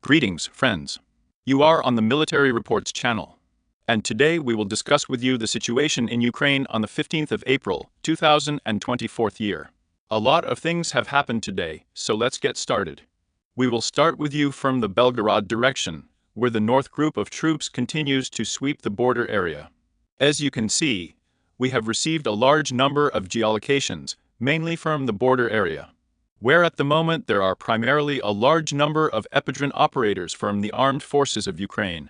Greetings, friends. You are on the Military Reports channel. And today we will discuss with you the situation in Ukraine on the 15th of April, 2024 year. A lot of things have happened today, so let's get started. We will start with you from the Belgorod direction, where the North group of troops continues to sweep the border area. As you can see, we have received a large number of geolocations, mainly from the border area, where at the moment there are primarily a large number of Epidron operators from the armed forces of Ukraine,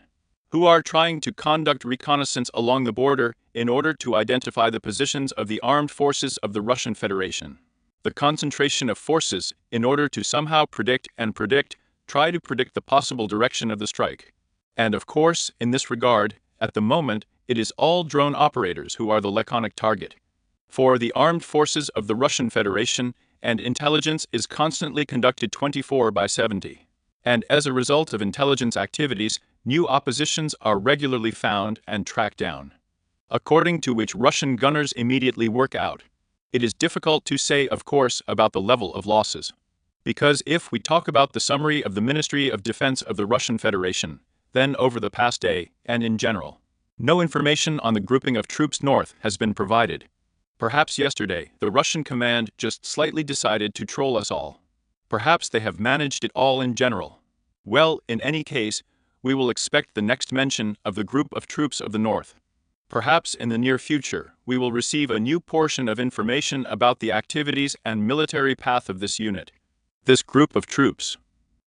who are trying to conduct reconnaissance along the border in order to identify the positions of the armed forces of the Russian Federation. The concentration of forces in order to somehow try to predict the possible direction of the strike. And of course, in this regard, at the moment, it is all drone operators who are the laconic target. For the armed forces of the Russian Federation, and intelligence is constantly conducted 24/7. And as a result of intelligence activities, new oppositions are regularly found and tracked down, according to which Russian gunners immediately work out. It is difficult to say, of course, about the level of losses, because if we talk about the summary of the Ministry of Defense of the Russian Federation, then over the past day, and in general, no information on the grouping of troops north has been provided. Perhaps yesterday, the Russian command just slightly decided to troll us all. Perhaps they have managed it all in general. Well, in any case, we will expect the next mention of the group of troops of the north. Perhaps in the near future, we will receive a new portion of information about the activities and military path of this unit. This group of troops.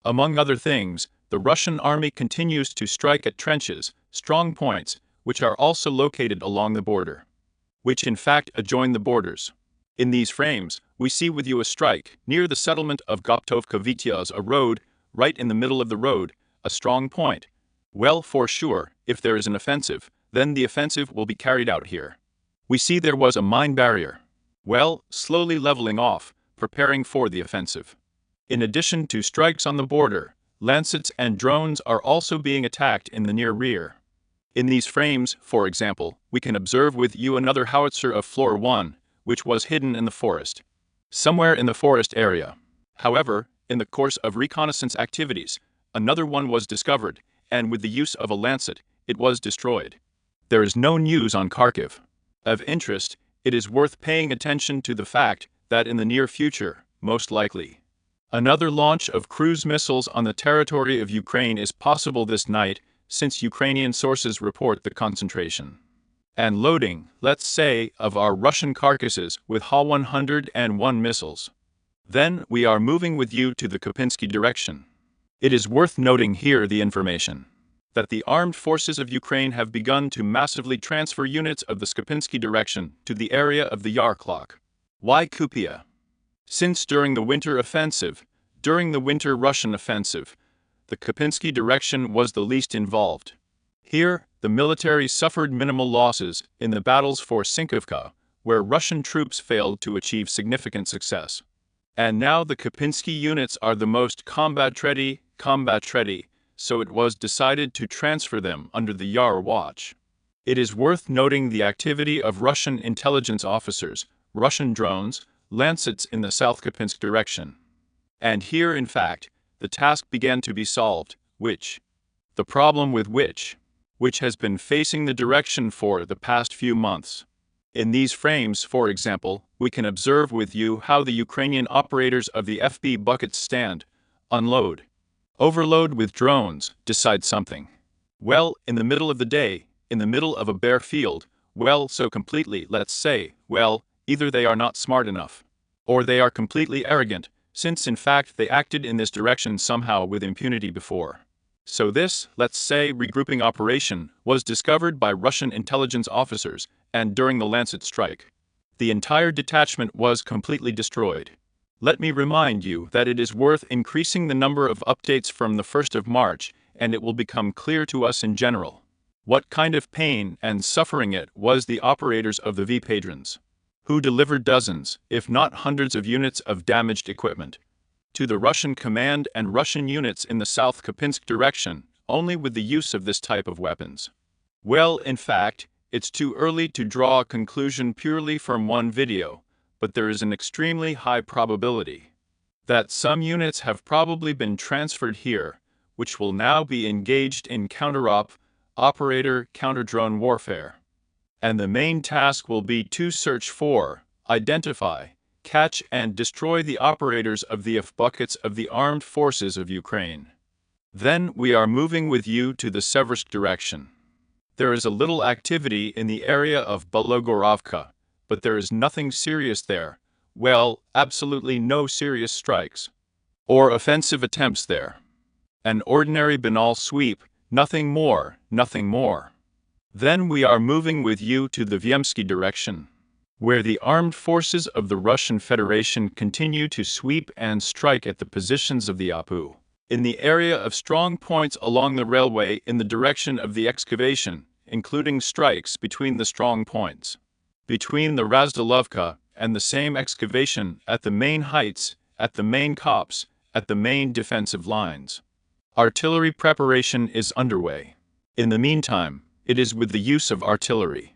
Among other things, the Russian army continues to strike at trenches, strong points, which are also located along the border, which in fact adjoin the borders. In these frames, we see with you a strike near the settlement of Goptovka Vityaz, a road, right in the middle of the road, a strong point. Well, for sure, if there is an offensive, then the offensive will be carried out here. We see there was a mine barrier. Well, slowly leveling off, preparing for the offensive. In addition to strikes on the border, Lancets and drones are also being attacked in the near rear. In these frames, for example, we can observe with you another howitzer of floor 1, which was hidden in the forest, somewhere in the forest area. However, in the course of reconnaissance activities, another one was discovered, and with the use of a lancet, it was destroyed. There is no news on Kharkiv. Of interest, it is worth paying attention to the fact that in the near future, most likely, another launch of cruise missiles on the territory of Ukraine is possible this night, since Ukrainian sources report the concentration and loading, let's say, of our Russian carcasses with Ha-101 missiles. Then we are moving with you to the Kupiansky direction. It is worth noting here the information that the armed forces of Ukraine have begun to massively transfer units of the Kupiansky direction to the area of the Yarklak. Why Kupia? Since during the winter Russian offensive, the Kupiansky direction was the least involved. Here, the military suffered minimal losses in the battles for Sinkovka, where Russian troops failed to achieve significant success. And now the Kupiansky units are the most combat-ready, so it was decided to transfer them under the Yar watch. It is worth noting the activity of Russian intelligence officers, Russian drones, Lancets in the South Kupiansk direction. And here, in fact, the task began to be solved, the problem with which has been facing the direction for the past few months. In these frames, for example, we can observe with you how the Ukrainian operators of the FB buckets stand, unload, overload with drones, decide something. Well, in the middle of the day, in the middle of a bare field, well, so completely, let's say, well, either they are not smart enough, or they are completely arrogant, since in fact they acted in this direction somehow with impunity before. So this, let's say, regrouping operation was discovered by Russian intelligence officers, and during the Lancet strike, the entire detachment was completely destroyed. Let me remind you that it is worth increasing the number of updates from the 1st of March, and it will become clear to us in general what kind of pain and suffering it was the operators of the V-Padrons, who delivered dozens, if not hundreds of units of damaged equipment to the Russian command and Russian units in the South Kupiansk direction, only with the use of this type of weapons. Well, in fact, it's too early to draw a conclusion purely from one video, but there is an extremely high probability that some units have probably been transferred here, which will now be engaged in operator counter-drone warfare. And the main task will be to search for, identify, catch and destroy the operators of the F-buckets of the armed forces of Ukraine. Then we are moving with you to the Seversk direction. There is a little activity in the area of Bologorovka, but there is nothing serious there. Well, absolutely no serious strikes or offensive attempts there. An ordinary banal sweep, nothing more, nothing more. Then we are moving with you to the Vyemsky direction, where the armed forces of the Russian Federation continue to sweep and strike at the positions of the APU, in the area of strong points along the railway in the direction of the excavation, including strikes between the strong points, between the Razdalovka and the same excavation at the main heights, at the main copse, at the main defensive lines. Artillery preparation is underway. In the meantime, it is with the use of artillery.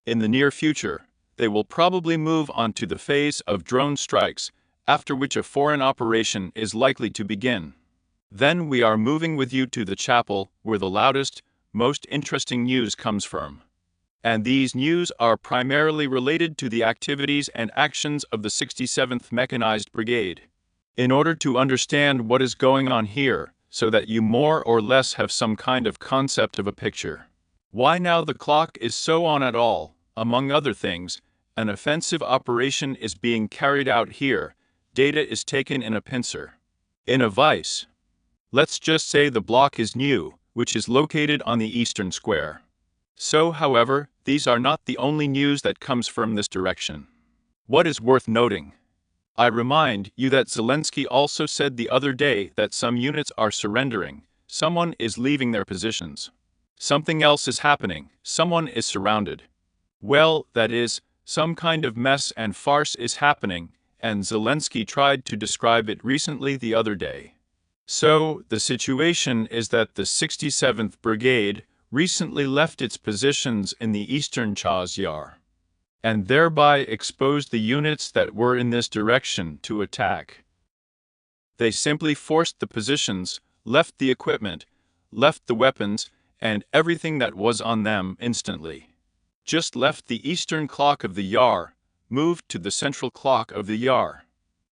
In the near future, they will probably move on to the phase of drone strikes, after which a foreign operation is likely to begin. Then we are moving with you to the chapel, where the loudest, most interesting news comes from. And these news are primarily related to the activities and actions of the 67th Mechanized Brigade. In order to understand what is going on here, so that you more or less have some kind of concept of a picture. Why now the clock is so on at all, among other things, an offensive operation is being carried out here, data is taken in a pincer, in a vise. Let's just say the block is new, which is located on the eastern square. So, however, these are not the only news that comes from this direction. What is worth noting? I remind you that Zelensky also said the other day that some units are surrendering, someone is leaving their positions. Something else is happening, someone is surrounded. Well, that is, some kind of mess and farce is happening, and Zelensky tried to describe it recently the other day. So, the situation is that the 67th Brigade recently left its positions in the eastern Chaz Yar, and thereby exposed the units that were in this direction to attack. They simply forced the positions, left the equipment, left the weapons, and everything that was on them instantly. Just left the eastern clock of the Yar, moved to the central clock of the Yar.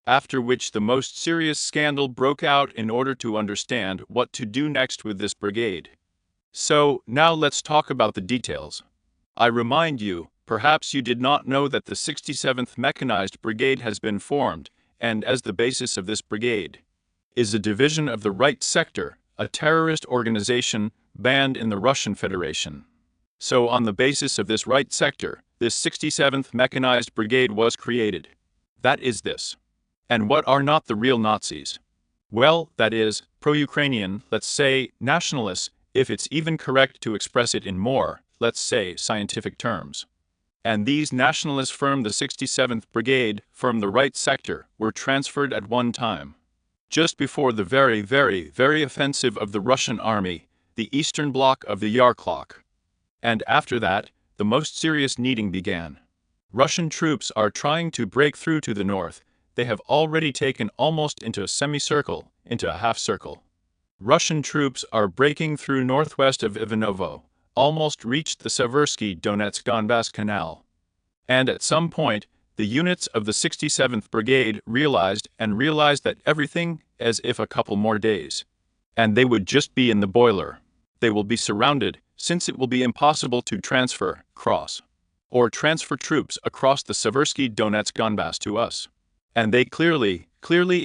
After which the most serious scandal broke out in order to understand what to do next with this brigade. So, now let's talk about the details. I remind you, perhaps you did not know that the 67th Mechanized Brigade has been formed, and as the basis of this brigade is a division of the Right Sector, a terrorist organization banned in the Russian Federation. So on the basis of this Right Sector, this 67th Mechanized Brigade was created. That is this. And what are not the real Nazis? Well, that is, pro-Ukrainian, let's say, nationalists, if it's even correct to express it in more, let's say, scientific terms. And these nationalists from the 67th Brigade, from the Right Sector, were transferred at one time, just before the very offensive of the Russian army, the eastern block of the Yar clock. And after that, the most serious kneading began. Russian troops are trying to break through to the north. They have already taken almost into a semicircle, into a half-circle. Russian troops are breaking through northwest of Ivanovo, almost reached the Seversky Donetsk-Donbass Canal. And at some point, the units of the 67th Brigade realized that everything, as if a couple more days, and they would just be in the boiler. They will be surrounded, since it will be impossible to transfer troops across the Seversky Donetsk-Donbass to us. And they clearly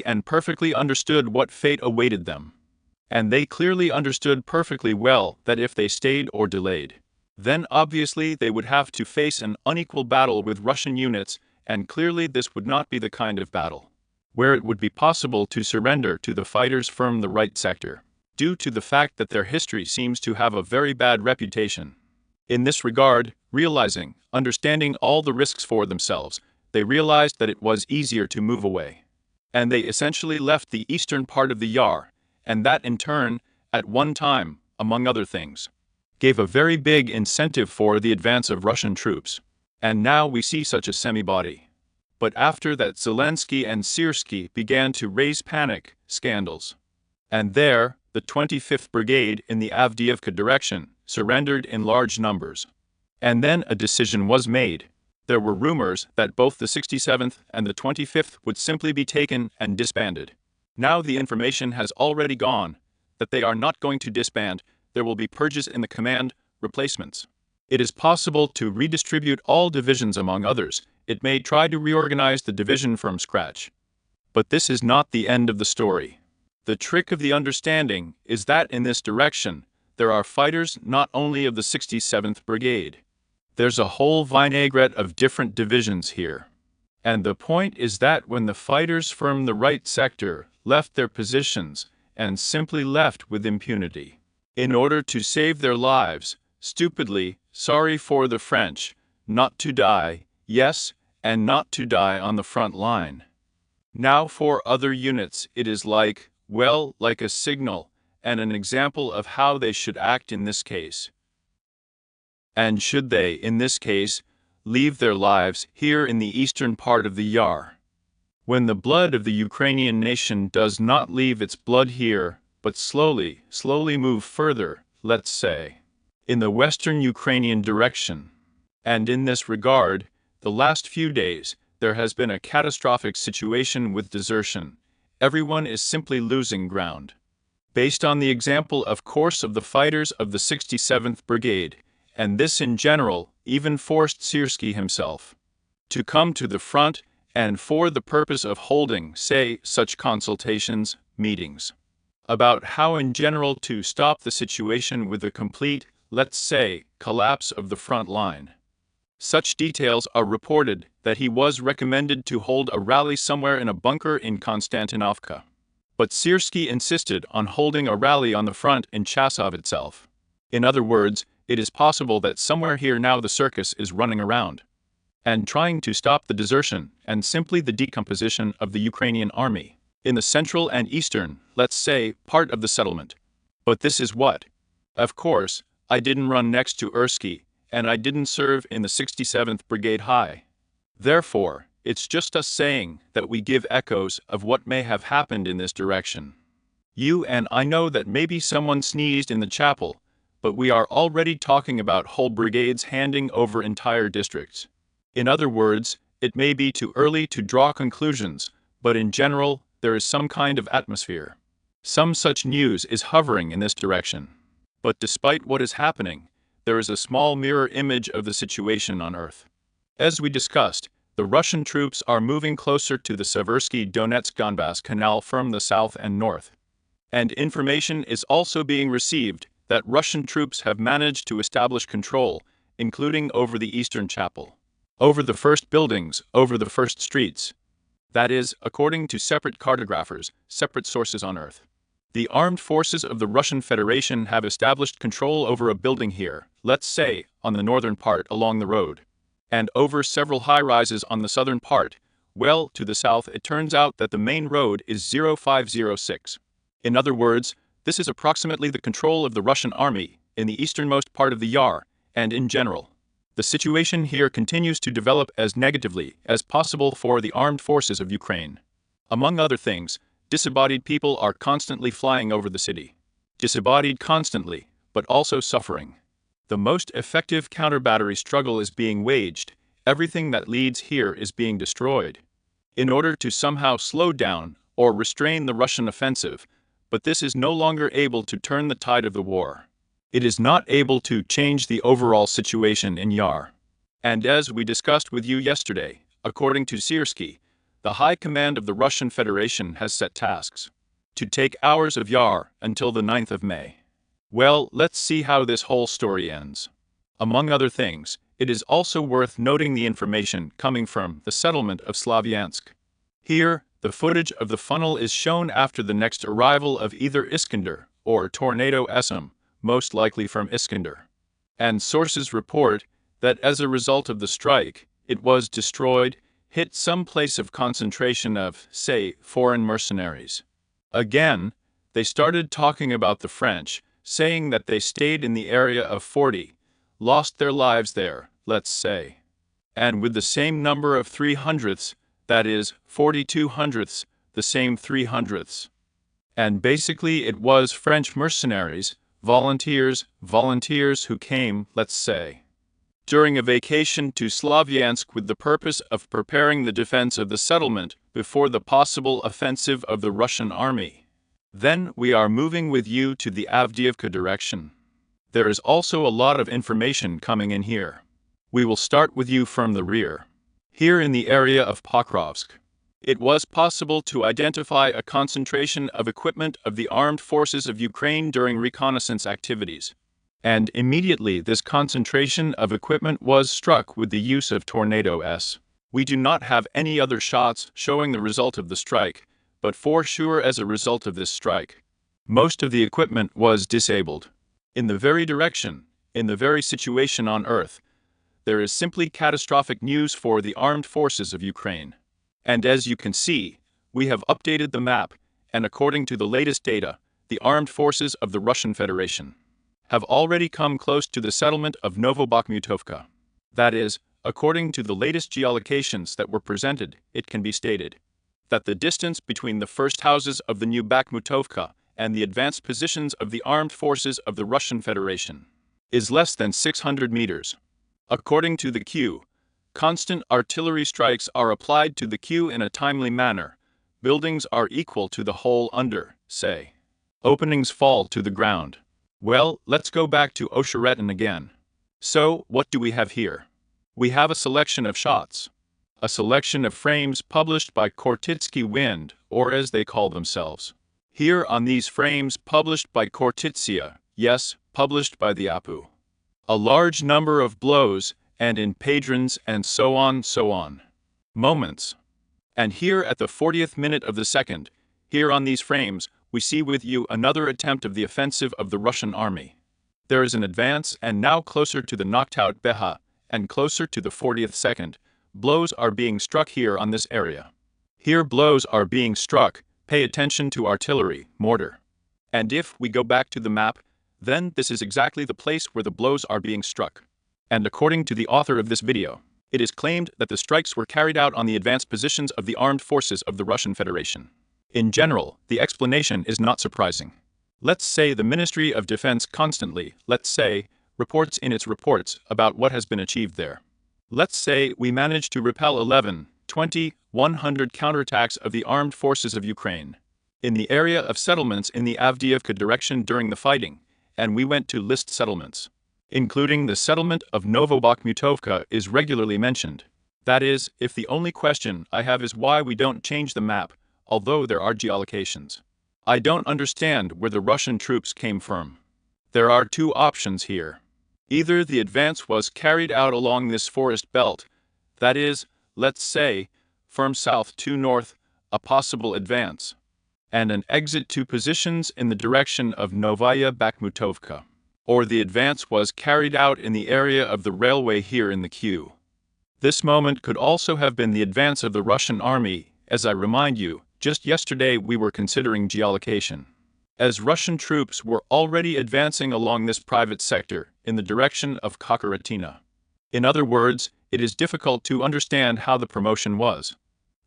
and perfectly understood what fate awaited them. And they clearly understood perfectly well that if they stayed or delayed, then obviously they would have to face an unequal battle with Russian units, and clearly this would not be the kind of battle where it would be possible to surrender to the fighters from the Right Sector, due to the fact that their history seems to have a very bad reputation. In this regard, understanding all the risks for themselves, they realized that it was easier to move away. And they essentially left the eastern part of the Yar, and that in turn, at one time, among other things, gave a very big incentive for the advance of Russian troops. And now we see such a semi-body. But after that Zelensky and Syrskyi began to raise panic, scandals. And there, the 25th Brigade in the Avdiivka direction surrendered in large numbers. And then a decision was made. There were rumors that both the 67th and the 25th would simply be taken and disbanded. Now the information has already gone that they are not going to disband. There will be purges in the command, replacements. It is possible to redistribute all divisions among others. It may try to reorganize the division from scratch. But this is not the end of the story. The trick of the understanding is that in this direction, there are fighters not only of the 67th Brigade. There's a whole vinaigrette of different divisions here. And the point is that when the fighters from the right sector left their positions and simply left with impunity, in order to save their lives, stupidly, sorry for the French, not to die, yes, and not to die on the front line. Now for other units it is like, well, like a signal, and an example of how they should act in this case. And should they, in this case, leave their lives here in the eastern part of the Yar? When the blood of the Ukrainian nation does not leave its blood here, but slowly move further, let's say, in the western Ukrainian direction. And in this regard, the last few days, there has been a catastrophic situation with desertion. Everyone is simply losing ground. Based on the example, of course, of the fighters of the 67th Brigade, and this in general even forced Siersky himself to come to the front and for the purpose of holding, say, such consultations, meetings, about how in general to stop the situation with the complete, let's say, collapse of the front line. Such details are reported that he was recommended to hold a rally somewhere in a bunker in Konstantinovka. But Siersky insisted on holding a rally on the front in Chasov itself. In other words, it is possible that somewhere here now the circus is running around and trying to stop the desertion and simply the decomposition of the Ukrainian army in the central and eastern, let's say, part of the settlement. But this is what? Of course, I didn't run next to Ursky, and I didn't serve in the 67th Brigade High. Therefore, it's just us saying that we give echoes of what may have happened in this direction. You and I know that maybe someone sneezed in the chapel, but we are already talking about whole brigades handing over entire districts. In other words, it may be too early to draw conclusions, but in general, there is some kind of atmosphere. Some such news is hovering in this direction. But despite what is happening, there is a small mirror image of the situation on Earth. As we discussed, the Russian troops are moving closer to the Seversky-Donetsk-Donbass Canal from the south and north. And information is also being received that Russian troops have managed to establish control, including over the eastern chapel, over the first buildings, over the first streets. That is, according to separate cartographers, separate sources on Earth. The armed forces of the Russian Federation have established control over a building here, let's say, on the northern part along the road, and over several high-rises on the southern part. Well, to the south it turns out that the main road is 0506. In other words, this is approximately the control of the Russian army in the easternmost part of the Yar, and in general. The situation here continues to develop as negatively as possible for the armed forces of Ukraine. Among other things, disembodied people are constantly flying over the city. Disembodied constantly, but also suffering. The most effective counter-battery struggle is being waged. Everything that leads here is being destroyed in order to somehow slow down or restrain the Russian offensive, but this is no longer able to turn the tide of the war. It is not able to change the overall situation in Yar. And as we discussed with you yesterday, according to Siersky, the High Command of the Russian Federation has set tasks to take hours of Yar until the 9th of May. Well, let's see how this whole story ends. Among other things, it is also worth noting the information coming from the settlement of Slavyansk. Here, the footage of the funnel is shown after the next arrival of either Iskander or Tornado SM, most likely from Iskander. And sources report that as a result of the strike, it was destroyed, hit some place of concentration of, say, foreign mercenaries. Again, they started talking about the French, saying that they stayed in the area of 40, lost their lives there, let's say. And with the same number of 300ths, that is, 42 hundredths, the same 300ths. And basically it was French mercenaries, volunteers who came, let's say, during a vacation to Slavyansk with the purpose of preparing the defense of the settlement before the possible offensive of the Russian army. Then we are moving with you to the Avdiivka direction. There is also a lot of information coming in here. We will start with you from the rear. Here in the area of Pokrovsk, it was possible to identify a concentration of equipment of the armed forces of Ukraine during reconnaissance activities. And immediately this concentration of equipment was struck with the use of Tornado S. We do not have any other shots showing the result of the strike, but for sure as a result of this strike, most of the equipment was disabled. In the very direction, in the very situation on Earth, there is simply catastrophic news for the armed forces of Ukraine. And as you can see, we have updated the map, and according to the latest data, the armed forces of the Russian Federation have already come close to the settlement of Novobakhmutovka. That is, according to the latest geolocations that were presented, it can be stated that the distance between the first houses of the new Bakhmutovka and the advanced positions of the armed forces of the Russian Federation is less than 600 meters. According to the Q, constant artillery strikes are applied to the Q in a timely manner. Buildings are equal to the hole under, say. Openings fall to the ground. Well, let's go back to Osheretin again. So, what do we have here? We have a selection of shots. A selection of frames published by Khortytsky Wind, or as they call themselves. Here on these frames published by Khortytsia, yes, published by the APU. A large number of blows, and in patrons and so on. Moments. And here at the 40th minute of the second, here on these frames, we see with you another attempt of the offensive of the Russian army. There is an advance, and now closer to the knocked-out Beha, and closer to the 40th second, blows are being struck here on this area. Here blows are being struck, pay attention to artillery, mortar. And if we go back to the map, then this is exactly the place where the blows are being struck. And according to the author of this video, it is claimed that the strikes were carried out on the advanced positions of the armed forces of the Russian Federation. In general, the explanation is not surprising. Let's say the Ministry of Defense constantly, reports in its reports about what has been achieved there. Let's say we managed to repel 11, 20, 100 counterattacks of the armed forces of Ukraine in the area of settlements in the Avdiivka direction during the fighting, and we went to list settlements, including the settlement of Novobakhmutovka is regularly mentioned. That is, if the only question I have is why we don't change the map, although there are geolocations. I don't understand where the Russian troops came from. There are two options here. Either the advance was carried out along this forest belt, that is, let's say, from south to north, a possible advance, and an exit to positions in the direction of Novaya Bakhmutovka. Or the advance was carried out in the area of the railway here in the Q. This moment could also have been the advance of the Russian army, as I remind you, just yesterday we were considering geolocation. As Russian troops were already advancing along this private sector in the direction of Kokoratina. In other words, it is difficult to understand how the promotion was.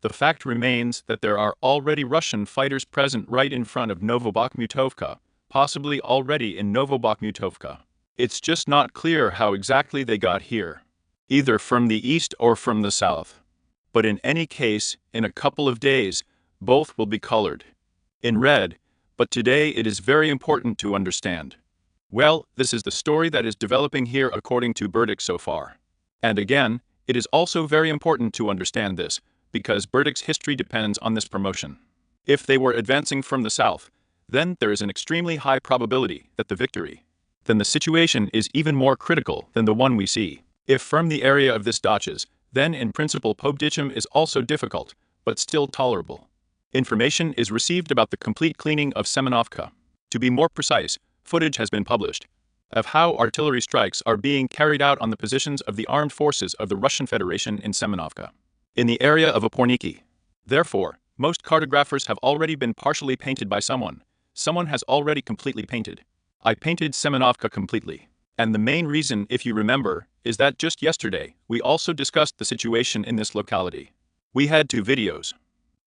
The fact remains that there are already Russian fighters present right in front of Novobakhmutovka, possibly already in Novobakhmutovka. It's just not clear how exactly they got here, either from the east or from the south. But in any case, in a couple of days, both will be colored in red, but today it is very important to understand. Well, this is the story that is developing here according to Burdick so far. And again, it is also very important to understand this, because Burdick's history depends on this promotion. If they were advancing from the south, then there is an extremely high probability that the victory. Then the situation is even more critical than the one we see. If from the area of this Dachas, then in principle Pobdichim is also difficult, but still tolerable. Information is received about the complete cleaning of Semenovka. To be more precise, footage has been published of how artillery strikes are being carried out on the positions of the armed forces of the Russian Federation in Semenovka, in the area of Oporniki. Therefore, most cartographers have already been partially painted by someone. Someone has already completely painted. I painted Semenovka completely. And the main reason, if you remember, is that just yesterday, we also discussed the situation in this locality. We had two videos.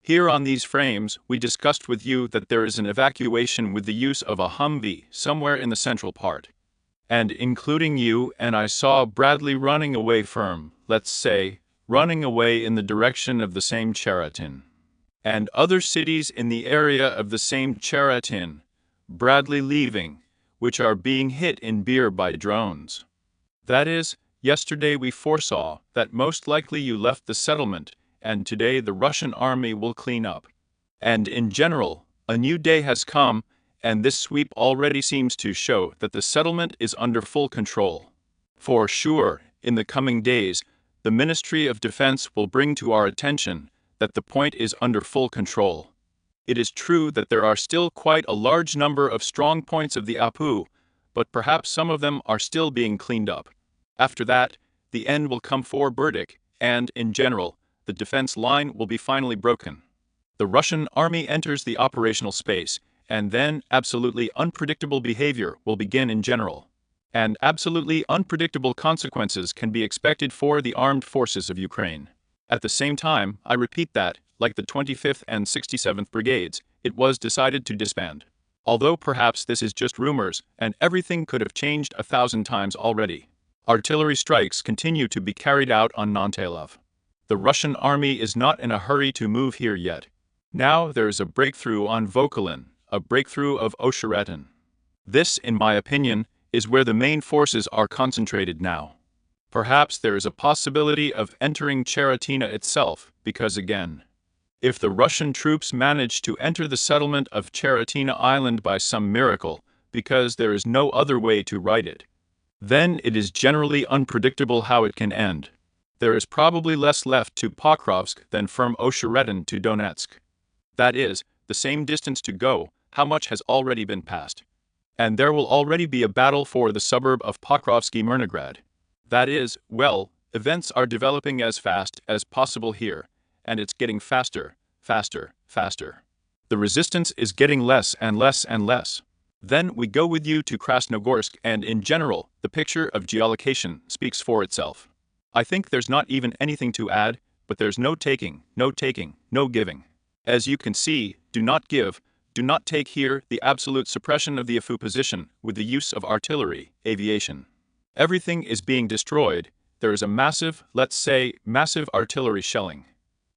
Here on these frames, we discussed with you that there is an evacuation with the use of a Humvee somewhere in the central part. And including you and I saw Bradley running away from, let's say, running away in the direction of the same Cheratin. And other cities in the area of the same Cheratin, Bradley leaving, which are being hit in beer by drones. That is, yesterday we foresaw that most likely you left the settlement, and today the Russian army will clean up. And in general, a new day has come, and this sweep already seems to show that the settlement is under full control. For sure, in the coming days, the Ministry of Defense will bring to our attention that the point is under full control. It is true that there are still quite a large number of strong points of the Apu, but perhaps some of them are still being cleaned up. After that, the end will come for Burdik, and, in general, the defense line will be finally broken. The Russian army enters the operational space, and then absolutely unpredictable behavior will begin in general. And absolutely unpredictable consequences can be expected for the armed forces of Ukraine. At the same time, I repeat that, like the 25th and 67th Brigades, it was decided to disband. Although perhaps this is just rumors, and everything could have changed 1,000 times already. Artillery strikes continue to be carried out on Nontailov. The Russian army is not in a hurry to move here yet. Now there is a breakthrough on Vokolin, a breakthrough of Oshcheretin. This, in my opinion, is where the main forces are concentrated now. Perhaps there is a possibility of entering Cheratina itself, because again, if the Russian troops manage to enter the settlement of Cheratina Island by some miracle, because there is no other way to write it, then it is generally unpredictable how it can end. There is probably less left to Pokrovsk than from Oshcheretin to Donetsk. That is, the same distance to go, how much has already been passed. And there will already be a battle for the suburb of Pokrovsky-Mirnograd. That is, well, events are developing as fast as possible here, and it's getting faster, faster, faster. The resistance is getting less and less and less. Then we go with you to Krasnogorsk, and in general, the picture of geolocation speaks for itself. I think there's not even anything to add, but there's no taking, no giving. As you can see, do not give, do not take here the absolute suppression of the Afu position with the use of artillery, aviation. Everything is being destroyed. There is a massive, let's say, massive artillery shelling.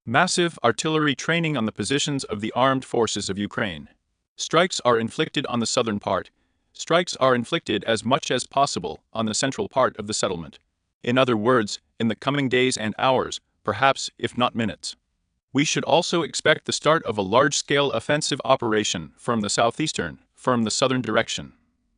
Massive artillery training on the positions of the armed forces of Ukraine. Strikes are inflicted on the southern part. Strikes are inflicted as much as possible on the central part of the settlement. In other words, in the coming days and hours, perhaps if not minutes. We should also expect the start of a large-scale offensive operation from the southeastern, from the southern direction,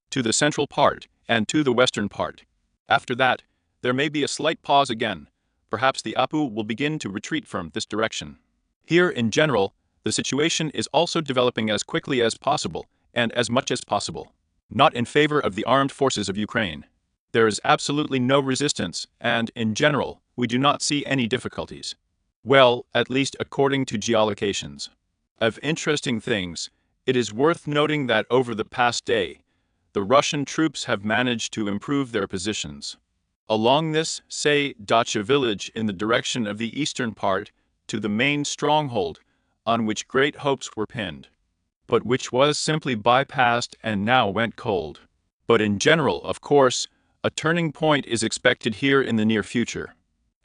to the central part, and to the western part. After that, there may be a slight pause again. Perhaps the Apu will begin to retreat from this direction. Here, in general, the situation is also developing as quickly as possible, and as much as possible. Not in favor of the armed forces of Ukraine. There is absolutely no resistance, and, in general, we do not see any difficulties. Well, at least according to geolocations. Of interesting things, it is worth noting that over the past day, the Russian troops have managed to improve their positions. Along this, say, Dacha village in the direction of the eastern part, to the main stronghold, on which great hopes were pinned, but which was simply bypassed and now went cold. But in general, of course, a turning point is expected here in the near future,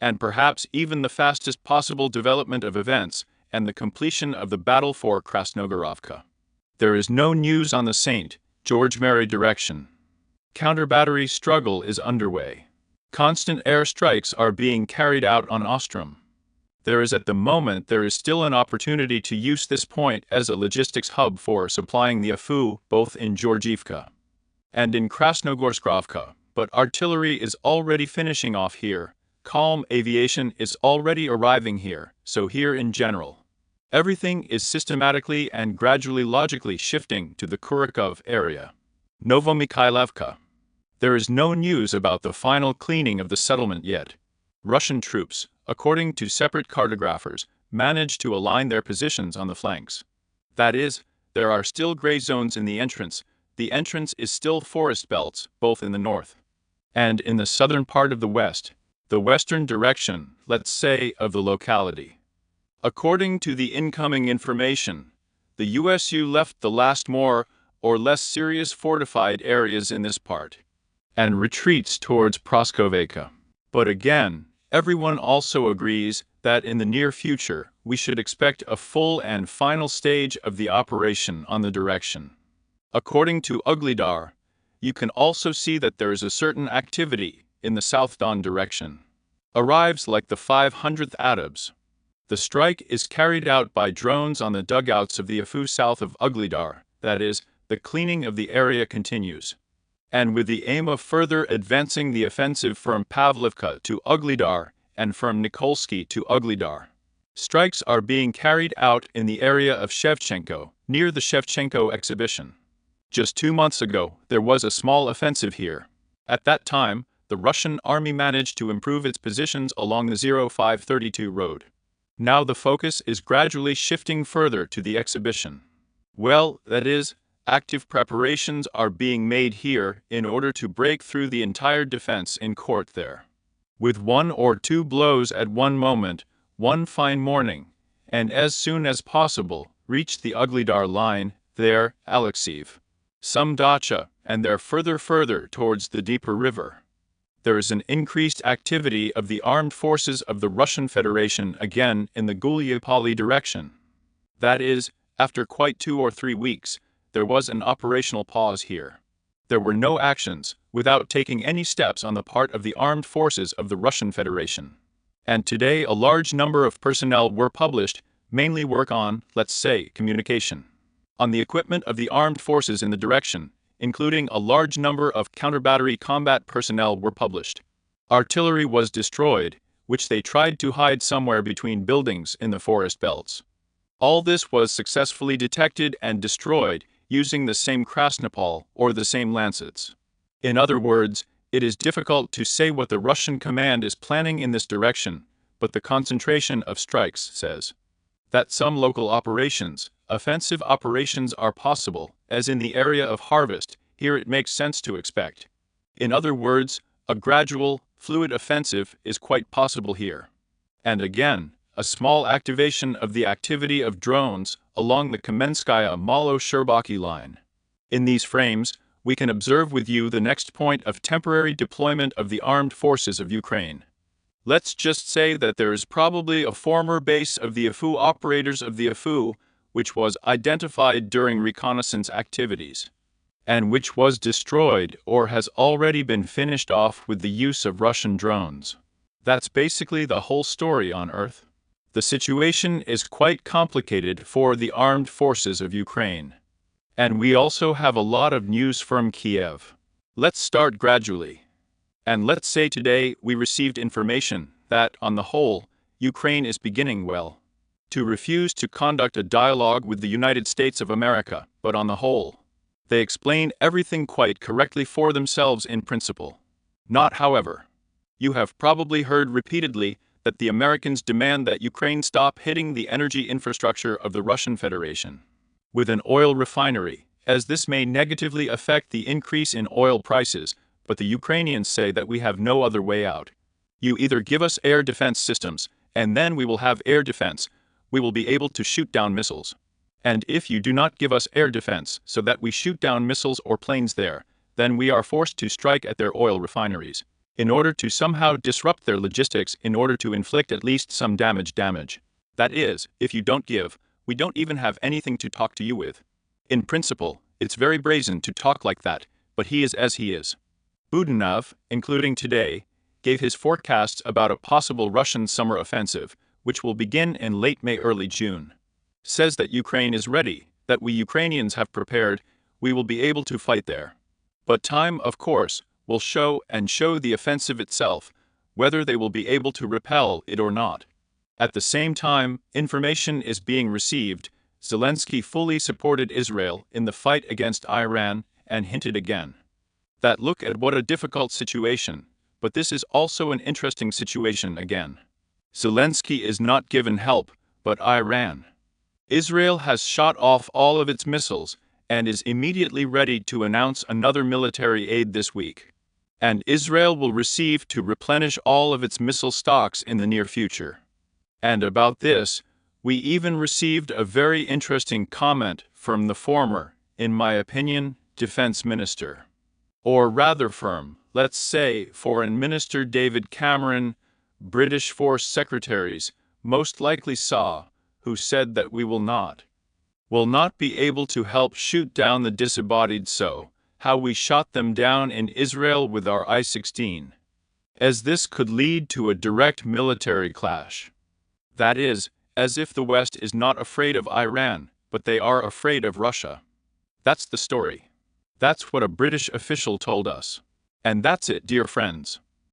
and perhaps even the fastest possible development of events and the completion of the battle for Krasnogorovka. There is no news on the St. George Mary direction. Counter-battery struggle is underway. Constant air strikes are being carried out on Ostrom. There is still an opportunity to use this point as a logistics hub for supplying the Afu both in Georgiivka and in Krasnogorskrovka, but artillery is already finishing off here. Calm aviation is already arriving here, so here in general, everything is systematically and gradually logically shifting to the Kurikov area. Novomikhailivka. There is no news about the final cleaning of the settlement yet. Russian troops, according to separate cartographers, managed to align their positions on the flanks. That is, there are still gray zones in the entrance. The entrance is still forest belts, both in the north and in the southern part of the west, the western direction, let's say, of the locality. According to the incoming information, the USU left the last more or less serious fortified areas in this part and retreats towards Praskoveka. But again, everyone also agrees that in the near future we should expect a full and final stage of the operation on the direction. According to Uglidar, you can also see that there is a certain activity in the South Don direction. Arrives like the 500th Atabs. The strike is carried out by drones on the dugouts of the Afu south of Uglidar, that is, the cleaning of the area continues. And with the aim of further advancing the offensive from Pavlivka to Uglidar and from Nikolsky to Uglidar. Strikes are being carried out in the area of Shevchenko, near the Shevchenko exhibition. Just 2 months ago, there was a small offensive here. At that time, the Russian army managed to improve its positions along the 0532 road. Now the focus is gradually shifting further to the exhibition. Well, that is, active preparations are being made here in order to break through the entire defense in court there. With 1 or 2 blows at one moment, one fine morning, and as soon as possible, reach the Uglidar line, there, Alexeyev, some Dacha, and there further towards the deeper river. There is an increased activity of the armed forces of the Russian Federation again in the Gulyapoly direction. That is, after quite 2 or 3 weeks, there was an operational pause here. There were no actions, without taking any steps on the part of the armed forces of the Russian Federation. And today a large number of personnel were published, mainly work on, let's say, communication. On the equipment of the armed forces in the direction, including a large number of counter-battery combat personnel were published. Artillery was destroyed, which they tried to hide somewhere between buildings in the forest belts. All this was successfully detected and destroyed using the same Krasnopol or the same Lancets. In other words, it is difficult to say what the Russian command is planning in this direction, but the concentration of strikes says that some local operations, offensive operations are possible, as in the area of Harvest, here it makes sense to expect. In other words, a gradual, fluid offensive is quite possible here. And again, a small activation of the activity of drones along the Kamenskaya-Malo-Sherbaki line. In these frames, we can observe with you the next point of temporary deployment of the armed forces of Ukraine. Let's just say that there is probably a former base of the Afu operators of the Afu, which was identified during reconnaissance activities, and which was destroyed or has already been finished off with the use of Russian drones. That's basically the whole story on Earth. The situation is quite complicated for the armed forces of Ukraine. And we also have a lot of news from Kiev. Let's start gradually. And let's say today we received information that, on the whole, Ukraine is beginning well to refuse to conduct a dialogue with the United States of America, but on the whole, they explain everything quite correctly for themselves in principle. Not, however. You have probably heard repeatedly that the Americans demand that Ukraine stop hitting the energy infrastructure of the Russian Federation with an oil refinery, as this may negatively affect the increase in oil prices, but the Ukrainians say that we have no other way out. You either give us air defense systems, and then we will have air defense, we will be able to shoot down missiles. And if you do not give us air defense so that we shoot down missiles or planes there, then we are forced to strike at their oil refineries, in order to somehow disrupt their logistics in order to inflict at least some damage. That is, if you don't give, we don't even have anything to talk to you with. In principle, it's very brazen to talk like that, but he is as he is. Budanov, including today, gave his forecasts about a possible Russian summer offensive, which will begin in late May, early June. Says that Ukraine is ready, that we Ukrainians have prepared, we will be able to fight there. But time, of course, will show the offensive itself, whether they will be able to repel it or not. At the same time, information is being received. Zelensky fully supported Israel in the fight against Iran and hinted again that look at what a difficult situation, but this is also an interesting situation again. Zelensky is not given help, but Iran. Israel has shot off all of its missiles and is immediately ready to announce another military aid this week. And Israel will receive to replenish all of its missile stocks in the near future. And about this, We even received a very interesting comment from the former, in my opinion, Defense Minister. Or rather from, let's say, Foreign Minister David Cameron, British Force Secretaries, most likely saw, who said that we will not be able to help shoot down the disembodied, so how we shot them down in Israel with our I-16. As this could lead to a direct military clash. That is, as if the West is not afraid of Iran, but they are afraid of Russia. That's the story. That's what a British official told us. And that's it, dear friends.